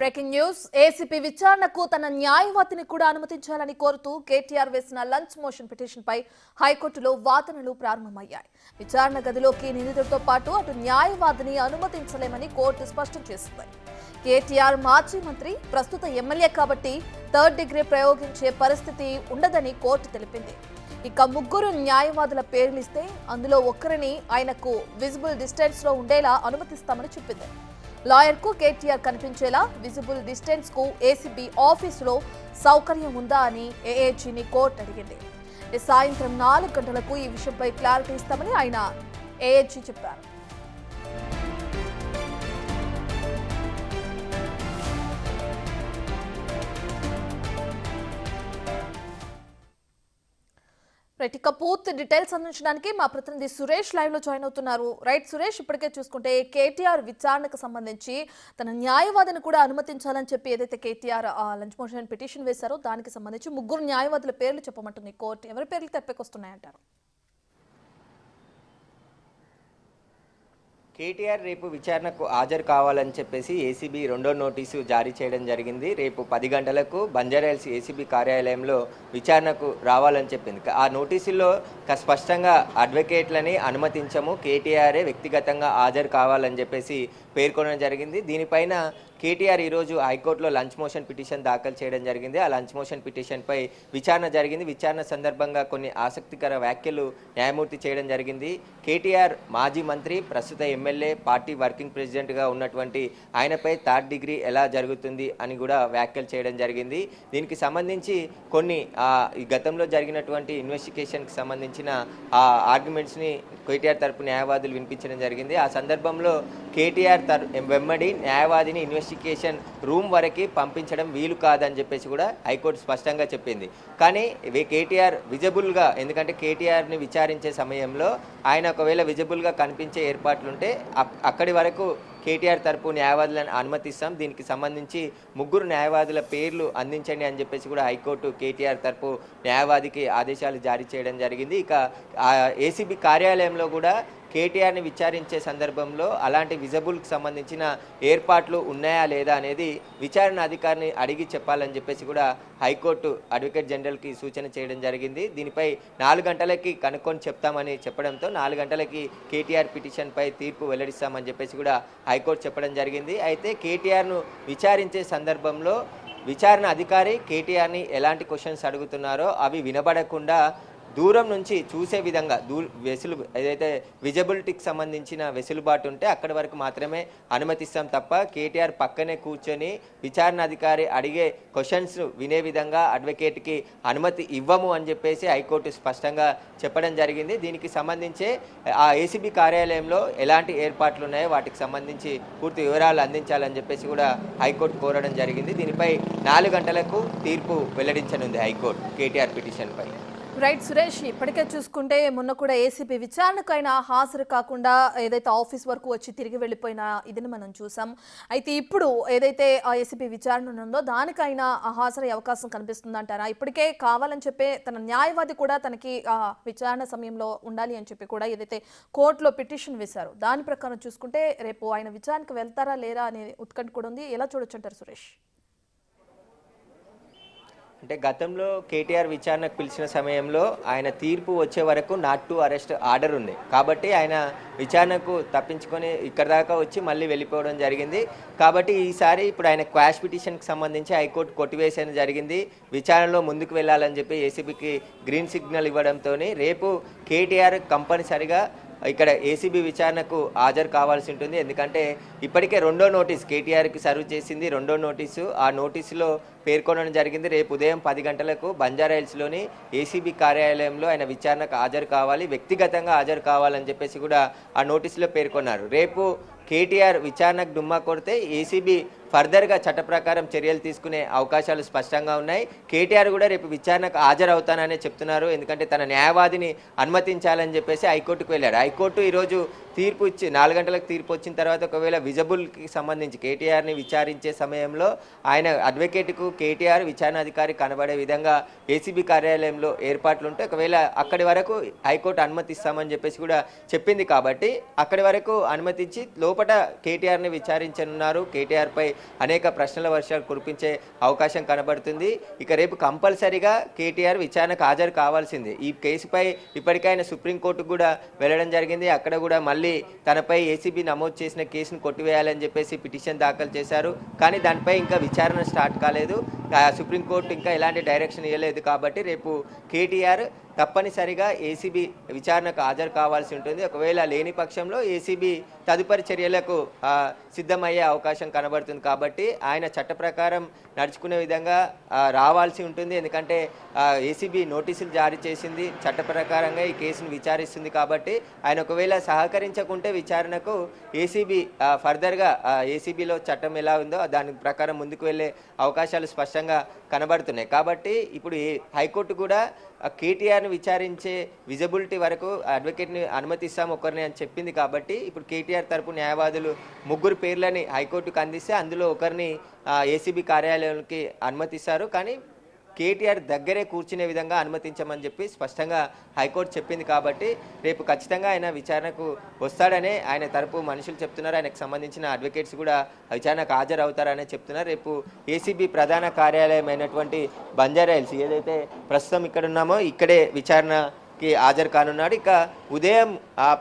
Breaking news ACP విచారణకు తన న్యాయవాదిని కూడా అనుమతించాలని కోరుతూ కేటీఆర్ వేసిన లంచ్ మోషన్ పిటిషన్ పై హైకోర్టులో వాదనలు ప్రారంభమయ్యాయి. విచారణ గదిలోకి నిందితుడితో పాటు అటు న్యాయవాదిని అనుమతించలేమని కోర్టు స్పష్టం చేసింది. కేటీఆర్ మాజీ మంత్రి, ప్రస్తుత ఎమ్మెల్యే కాబట్టి థర్డ్ డిగ్రీ ప్రయోగించే పరిస్థితి ఉండదని కోర్టు తెలిపింది. ఇక ముగ్గురు న్యాయవాదుల పేర్లిస్తే అందులో ఒక్కరిని ఆయనకు విజిబుల్ డిస్టెన్స్ లో ఉండేలా అనుమతిస్తామని చెప్పింది. లాయర్ కు కేటీఆర్ కనిపించేలా విజిబుల్ డిస్టెన్స్ కు ఏసీబీ ఆఫీసులో సౌకర్యం ఉందా అని ఏఏజీని కోర్టు అడిగింది. సాయంత్రం 4 గంటలకు ఈ విషయంపై క్లారిటీ ఇస్తామని ఆయన ఏఏజీ చెప్పారు. ఇక పూర్తి డీటెయిల్స్ అందించడానికి మా ప్రతినిధి సురేష్ లైవ్ లో జాయిన్ అవుతున్నారు. రైట్ సురేష్, ఇప్పటికే చూసుకుంటే కేటీఆర్ విచారణకు సంబంధించి తన న్యాయవాదిని కూడా అనుమతించాలని చెప్పి ఏదైతే కేటీఆర్ లంచ్ మోషన్ పిటిషన్ వేశారో దానికి సంబంధించి ముగ్గురు న్యాయవాదుల పేర్లు చెప్పమంటుంది కోర్టు. ఎవరి పేర్లు తెప్పికొస్తున్నాయంటారు? కేటీఆర్ రేపు విచారణకు హాజరు కావాలని చెప్పేసి ఏసీబీ రెండో నోటీసు జారీ చేయడం జరిగింది. రేపు 10 గంటలకు బంజారాహిల్స్ ఏసీబీ కార్యాలయంలో విచారణకు రావాలని చెప్పింది. ఆ నోటీసులో స్పష్టంగా అడ్వకేట్లని అనుమతించము, కేటీఆరే వ్యక్తిగతంగా హాజరు కావాలని చెప్పేసి పేర్కొనడం జరిగింది. దీనిపైన కేటీఆర్ ఈరోజు హైకోర్టులో లంచ్ మోషన్ పిటిషన్ దాఖలు చేయడం జరిగింది. ఆ లంచ్ మోషన్ పిటిషన్పై విచారణ జరిగింది. విచారణ సందర్భంగా కొన్ని ఆసక్తికర వ్యాఖ్యలు న్యాయమూర్తి చేయడం జరిగింది. కేటీఆర్ మాజీ మంత్రి, ప్రస్తుత ఎమ్మెల్యే, పార్టీ వర్కింగ్ ప్రెసిడెంట్గా ఉన్నటువంటి ఆయనపై థర్డ్ డిగ్రీ ఎలా జరుగుతుంది అని కూడా వ్యాఖ్యలు చేయడం జరిగింది. దీనికి సంబంధించి కొన్ని ఈ గతంలో జరిగినటువంటి ఇన్వెస్టిగేషన్కి సంబంధించిన ఆ ఆర్గ్యుమెంట్స్ని కేటీఆర్ తరపు న్యాయవాదులు వినిపించడం జరిగింది. ఆ సందర్భంలో కేటీఆర్ వెంబడి న్యాయవాదిని ఇన్వెస్టిగేషన్ రూమ్ వరకు పంపించడం వీలు కాదని చెప్పేసి కూడా హైకోర్టు స్పష్టంగా చెప్పింది. కానీ కేటీఆర్ విజిబుల్గా, ఎందుకంటే కేటీఆర్ని విచారించే సమయంలో ఆయన ఒకవేళ విజిబుల్గా కనిపించే ఏర్పాట్లుంటే అక్కడి వరకు కేటీఆర్ తరపు న్యాయవాదులను అనుమతిస్తాం, దీనికి సంబంధించి ముగ్గురు న్యాయవాదుల పేర్లు అందించండి అని చెప్పేసి కూడా హైకోర్టు కేటీఆర్ తరపు న్యాయవాదికి ఆదేశాలు జారీ చేయడం జరిగింది. ఇక ఏసీబీ కార్యాలయంలో కూడా కేటీఆర్ని విచారించే సందర్భంలో అలాంటి విజిబుల్కి సంబంధించిన ఏర్పాట్లు ఉన్నాయా లేదా అనేది విచారణ అధికారిని అడిగి చెప్పాలని చెప్పేసి కూడా హైకోర్టు అడ్వకేట్ జనరల్కి సూచన చేయడం జరిగింది. దీనిపై 4 గంటలకి కనుక్కొని చెప్తామని చెప్పడంతో 4 గంటలకి కేటీఆర్ పిటిషన్పై తీర్పు వెల్లడిస్తామని చెప్పేసి కూడా హైకోర్టు చెప్పడం జరిగింది. అయితే కేటీఆర్ను విచారించే సందర్భంలో విచారణ అధికారి కేటీఆర్ని ఎలాంటి క్వశ్చన్స్ అడుగుతున్నారో అవి వినబడకుండా దూరం నుంచి చూసే విధంగా ఏదైతే విజిబిలిటీకి సంబంధించిన వెసులుబాటు ఉంటే అక్కడి వరకు మాత్రమే అనుమతిస్తాం తప్ప కేటీఆర్ పక్కనే కూర్చొని విచారణ అధికారి అడిగే క్వశ్చన్స్ వినే విధంగా అడ్వకేట్కి అనుమతి ఇవ్వము అని చెప్పేసి హైకోర్టు స్పష్టంగా చెప్పడం జరిగింది. దీనికి సంబంధించి ఆ ఏసీబీ కార్యాలయంలో ఎలాంటి ఏర్పాట్లు ఉన్నాయో వాటికి సంబంధించి పూర్తి వివరాలు అందించాలని చెప్పేసి కూడా హైకోర్టు కోరడం జరిగింది. దీనిపై 4 గంటలకు తీర్పు వెల్లడించనుంది హైకోర్టు కేటీఆర్ పిటిషన్పై. రైట్ సురేష్, ఇప్పటికే చూసుకుంటే మొన్న కూడా ఏసీపీ విచారణకైనా హాజరు కాకుండా ఏదైతే ఆఫీస్ వరకు వచ్చి తిరిగి వెళ్ళిపోయిన ఇదిని మనం చూసాం. అయితే ఇప్పుడు ఏదైతే ఏసీపీ విచారణ ఉందో దానికైనా హాజరయ్యే అవకాశం కనిపిస్తుందంటారా? ఇప్పటికే కావాలని చెప్పి తన న్యాయవాది కూడా తనకి విచారణ సమయంలో ఉండాలి అని చెప్పి కూడా ఏదైతే కోర్టులో పిటిషన్ వేశారో దాని ప్రకారం చూసుకుంటే రేపు ఆయన విచారణకు వెళ్తారా లేరా అనే ఉత్కంఠ కూడా ఉంది. ఎలా చూడొచ్చు అంటారు సురేష్? అంటే గతంలో కేటీఆర్ విచారణకు పిలిచిన సమయంలో ఆయన తీర్పు వచ్చే వరకు నాట్ టు అరెస్ట్ ఆర్డర్ ఉంది కాబట్టి ఆయన విచారణకు తప్పించుకొని ఇక్కడ దాకా వచ్చి మళ్ళీ వెళ్ళిపోవడం జరిగింది. కాబట్టి ఈసారి ఇప్పుడు ఆయన క్వాష్ పిటిషన్కి సంబంధించి హైకోర్టు కొట్టివేసేయడం జరిగింది. విచారణలో ముందుకు వెళ్ళాలని చెప్పి ఏసీబీకి గ్రీన్ సిగ్నల్ ఇవ్వడంతో రేపు కేటీఆర్ కంపల్సరిగా ఇక్కడ ఏసీబీ విచారణకు హాజరు కావాల్సి ఉంటుంది. ఎందుకంటే ఇప్పటికే రెండో నోటీస్ కేటీఆర్కి సర్వ్ చేసింది. రెండో నోటీసు, ఆ నోటీసులో పేర్కొనడం జరిగింది రేపు ఉదయం 10 గంటలకు బంజారాహిల్స్లోని ఏసీబీ కార్యాలయంలో ఆయన విచారణకు హాజరు కావాలి, వ్యక్తిగతంగా హాజరు కావాలని చెప్పేసి కూడా ఆ నోటీసులో పేర్కొన్నారు. రేపు కేటీఆర్ విచారణకు డుమ్మా కొడితే ఏసీబీ ఫర్దర్గా చట్ట ప్రకారం చర్యలు తీసుకునే అవకాశాలు స్పష్టంగా ఉన్నాయి. కేటీఆర్ కూడా రేపు విచారణకు హాజరవుతాననే చెప్తున్నారు. ఎందుకంటే తన న్యాయవాదిని అనుమతించాలని చెప్పేసి హైకోర్టుకు వెళ్ళారు. హైకోర్టు ఈరోజు తీర్పు ఇచ్చి 4 గంటలకు తీర్పు వచ్చిన తర్వాత ఒకవేళ విజిబుల్కి సంబంధించి కేటీఆర్ని విచారించే సమయంలో ఆయన అడ్వకేట్కు కేటీఆర్ విచారణ అధికారి కనబడే విధంగా ఏసీబీ కార్యాలయంలో ఏర్పాట్లుంటే ఒకవేళ అక్కడి వరకు హైకోర్టు అనుమతిస్తామని చెప్పేసి కూడా చెప్పింది. కాబట్టి అక్కడి వరకు అనుమతించి లోపల కేటీఆర్ని విచారించనున్నారు. కేటీఆర్పై అనేక ప్రశ్నల వర్షాలు కురిపించే అవకాశం కనబడుతుంది. ఇక రేపు కంపల్సరీగా కేటీఆర్ విచారణకు హాజరు కావాల్సిందే. ఈ కేసుపై ఇప్పటికైనా సుప్రీంకోర్టుకు కూడా వెళ్ళడం జరిగింది. అక్కడ కూడా మళ్ళీ తనపై ఏసీబీ నమోదు చేసిన కేసును కొట్టివేయాలని చెప్పేసి పిటిషన్ దాఖలు చేశారు. కానీ దానిపై ఇంకా విచారణ స్టార్ట్ కాలేదు. సుప్రీంకోర్టు ఇంకా ఎలాంటి డైరెక్షన్ ఇవ్వలేదు. కాబట్టి రేపు కేటీఆర్ తప్పనిసరిగా ఏసీబీ విచారణకు హాజరు కావాల్సి ఉంటుంది. ఒకవేళ లేని పక్షంలో ఏసీబీ తదుపరి చర్యలకు సిద్ధమయ్యే అవకాశం కనబడుతుంది. కాబట్టి ఆయన చట్ట ప్రకారం నడుచుకునే విధంగా రావాల్సి ఉంటుంది. ఎందుకంటే ఏసీబీ నోటీసులు జారీ చేసింది, చట్ట ప్రకారంగా ఈ కేసును విచారిస్తుంది. కాబట్టి ఆయన ఒకవేళ సహకరించకుంటే విచారణకు ఏసీబీ ఫర్దర్గా ఏసీబీలో చట్టం ఎలా ఉందో దాని ప్రకారం ముందుకు వెళ్ళే అవకాశాలు స్పష్టంగా కనబడుతున్నాయి. కాబట్టి ఇప్పుడు హైకోర్టు కూడా కేటీఆర్ని విచారించే విజిబిలిటీ వరకు అడ్వకేట్ని అనుమతిస్తాం ఒకరిని అని చెప్పింది. కాబట్టి ఇప్పుడు కేటీఆర్ తరపు న్యాయవాదులు 3 పేర్లని హైకోర్టుకు అందిస్తే అందులో ఒకరిని ఏసీబీ కార్యాలయానికి అనుమతిస్తారు. కానీ కేటీఆర్ దగ్గరే కూర్చునే విధంగా అనుమతించమని చెప్పి స్పష్టంగా హైకోర్టు చెప్పింది. కాబట్టి రేపు ఖచ్చితంగా ఆయన విచారణకు వస్తాడనే ఆయన తరపు మనుషులు చెప్తున్నారు. ఆయనకు సంబంధించిన అడ్వకేట్స్ కూడా విచారణకు హాజరవుతారనే చెప్తున్నారు. రేపు ఏసీబీ ప్రధాన కార్యాలయం అయినటువంటి బంజారాహిల్స్ ఏదైతే ప్రస్తుతం ఇక్కడ ఉన్నామో ఇక్కడే విచారణకి హాజరు కానున్నాడు. ఇక ఉదయం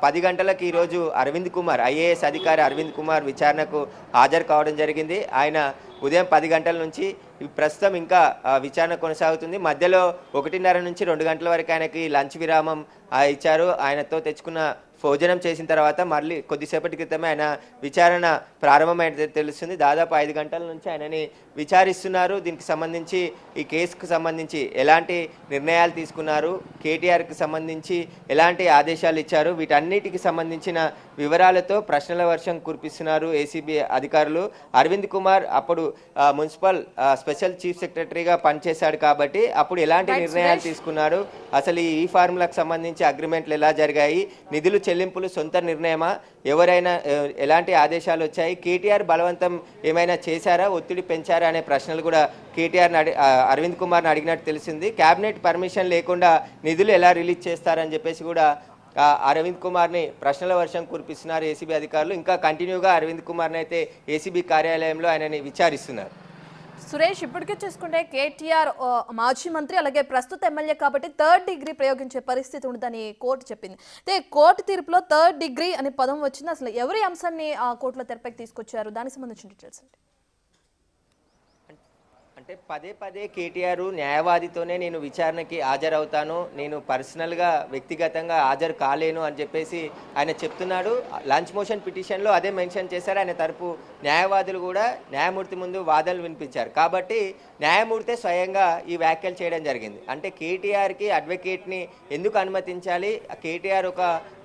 10 గంటలకు ఈరోజు అరవింద్ కుమార్ ఐఏఎస్ అధికారి అరవింద్ కుమార్ విచారణకు హాజరు కావడం జరిగింది. ఆయన ఉదయం 10 గంటల నుంచి ప్రస్తుతం ఇంకా విచారణ కొనసాగుతుంది. మధ్యలో 1:30 నుంచి 2 గంటల వరకు ఆయనకి లంచ్ విరామం ఇచ్చారు. ఆయనతో తెచ్చుకున్న భోజనం చేసిన తర్వాత మళ్ళీ కొద్దిసేపటి క్రితమే ఆయన విచారణ ప్రారంభమైనది తెలుస్తుంది. దాదాపు 5 గంటల నుంచి ఆయనని విచారిస్తున్నారు. దీనికి సంబంధించి ఈ కేసుకు సంబంధించి ఎలాంటి నిర్ణయాలు తీసుకున్నారు, కేటీఆర్కి సంబంధించి ఎలాంటి ఆదేశాలు ఇచ్చారు, వీటన్నిటికి సంబంధించిన వివరాలతో ప్రశ్నల వర్షం కురిపిస్తున్నారు ఏసీబీ అధికారులు. అరవింద్ కుమార్ అప్పుడు మున్సిపల్ స్పెషల్ చీఫ్ సెక్రటరీగా పనిచేశాడు. కాబట్టి అప్పుడు ఎలాంటి నిర్ణయాలు తీసుకున్నారు, అసలు ఈ ఫార్ములాకు సంబంధించి అగ్రిమెంట్లు ఎలా జరిగాయి, నిధులు చెల్లింపులు సొంత నిర్ణయమా, ఎవరైనా ఎలాంటి ఆదేశాలు వచ్చాయి, కేటీఆర్ బలవంతం ఏమైనా చేశారా, ఒత్తిడి పెంచారా అనే ప్రశ్నలు కూడా కేటీఆర్ అరవింద్ కుమార్ని అడిగినట్టు తెలిసింది. క్యాబినెట్ పర్మిషన్ లేకుండా నిధులు ఎలా రిలీజ్ చేస్తారని చెప్పేసి కూడా అరవింద్ కుమార్ని ప్రశ్నల వర్షం కురిపిస్తున్నారు ఏసీబీ అధికారులు. ఇంకా కంటిన్యూగా అరవింద్ కుమార్ని అయితే ఏసీబీ కార్యాలయంలో ఆయనని విచారిస్తున్నారు. సురేష్, ఇప్పటికే చూసుకుంటే కేటీఆర్ మాజీ మంత్రి అలాగే ప్రస్తుత ఎమ్మెల్యే కాబట్టి 3rd డిగ్రీ ప్రయోగించే పరిస్థితి ఉండదని కోర్టు చెప్పింది. అయితే కోర్టు తీర్పులో 3rd డిగ్రీ అనే పదం వచ్చింది. అసలు ఎవరి అంశాన్ని కోర్టులో తెరపైకి తీసుకొచ్చారు, దానికి సంబంధించిన డీటెయిల్స్ అండి. అంటే పదే కేటీఆర్ న్యాయవాదితోనే నేను విచారణకి హాజరవుతాను, నేను పర్సనల్గా వ్యక్తిగతంగా హాజరు కాలేను అని చెప్పేసి ఆయన చెప్తున్నాడు. లంచ్ మోషన్ పిటిషన్లో అదే మెన్షన్ చేశారు. ఆయన తరపు న్యాయవాదులు కూడా న్యాయమూర్తి ముందు వాదనలు వినిపించారు. కాబట్టి న్యాయమూర్తే స్వయంగా ఈ వ్యాఖ్యలు చేయడం జరిగింది. అంటే కేటీఆర్కి అడ్వకేట్ని ఎందుకు అనుమతించాలి, కేటీఆర్ ఒక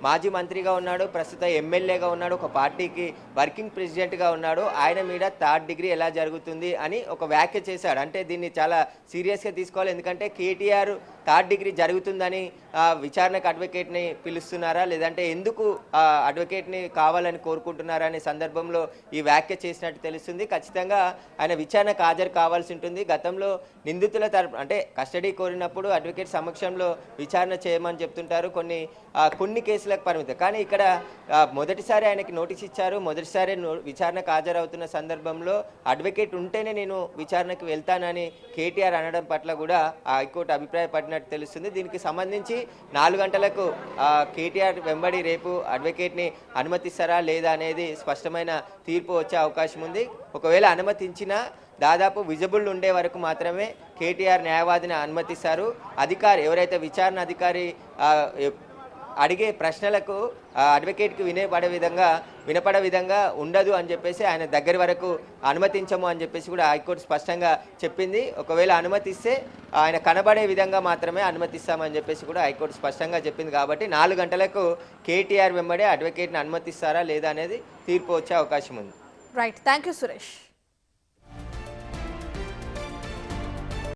మాజీ మంత్రిగా ఉన్నాడు, ప్రస్తుత ఎమ్మెల్యేగా ఉన్నాడు, ఒక పార్టీకి వర్కింగ్ ప్రెసిడెంట్గా ఉన్నాడు, ఆయన మీద 3rd డిగ్రీ ఎలా జరుగుతుంది అని ఒక వ్యాఖ్య చేశాడు. అంటే దీన్ని చాలా సీరియస్గా తీసుకోవాలి. ఎందుకంటే కేటీఆర్ 3rd డిగ్రీ జరుగుతుందని విచారణకు అడ్వకేట్ని పిలుస్తున్నారా, లేదంటే ఎందుకు అడ్వకేట్ని కావాలని కోరుకుంటున్నారా అనే సందర్భంలో ఈ వ్యాఖ్య చేసినట్టు తెలుస్తుంది. ఖచ్చితంగా ఆయన విచారణకు హాజరు కావాల్సి ఉంటుంది. గతంలో నిందితుల తరపు అంటే కస్టడీ కోరినప్పుడు అడ్వకేట్ సమక్షంలో విచారణ చేయమని చెప్తుంటారు. కొన్ని కేసులకు పరిమితం. కానీ ఇక్కడ మొదటిసారి ఆయనకి నోటీస్ ఇచ్చారు. మొదటిసారి విచారణకు హాజరవుతున్న సందర్భంలో అడ్వకేట్ ఉంటేనే నేను విచారణకు వెళ్తానని కేటీఆర్ అనడం పట్ల కూడా హైకోర్టు అభిప్రాయపడినట్టు తెలుస్తుంది. దీనికి సంబంధించి 4 గంటలకు కేటీఆర్ వెంబడి రేపు అడ్వకేట్ని అనుమతిస్తారా లేదా అనేది స్పష్టమైన తీర్పు వచ్చే అవకాశం ఉంది. ఒకవేళ అనుమతించినా దాదాపు విజిబుల్ ఉండే వరకు మాత్రమే కేటీఆర్ న్యాయవాదిని అనుమతిస్తారు. అధికారి ఎవరైతే విచారణ అధికారి అడిగే ప్రశ్నలకు అడ్వకేట్కి వినపడే విధంగా ఉండదు అని చెప్పేసి ఆయన దగ్గర వరకు అనుమతించము అని చెప్పేసి కూడా హైకోర్టు స్పష్టంగా చెప్పింది. ఒకవేళ అనుమతిస్తే ఆయన కనబడే విధంగా మాత్రమే అనుమతిస్తామని చెప్పేసి కూడా హైకోర్టు స్పష్టంగా చెప్పింది. కాబట్టి 4 గంటలకు కేటీఆర్ వెంబడే అడ్వకేట్ని అనుమతిస్తారా లేదా అనేది తీర్పు వచ్చే అవకాశం ఉంది. Right, thank you Suresh.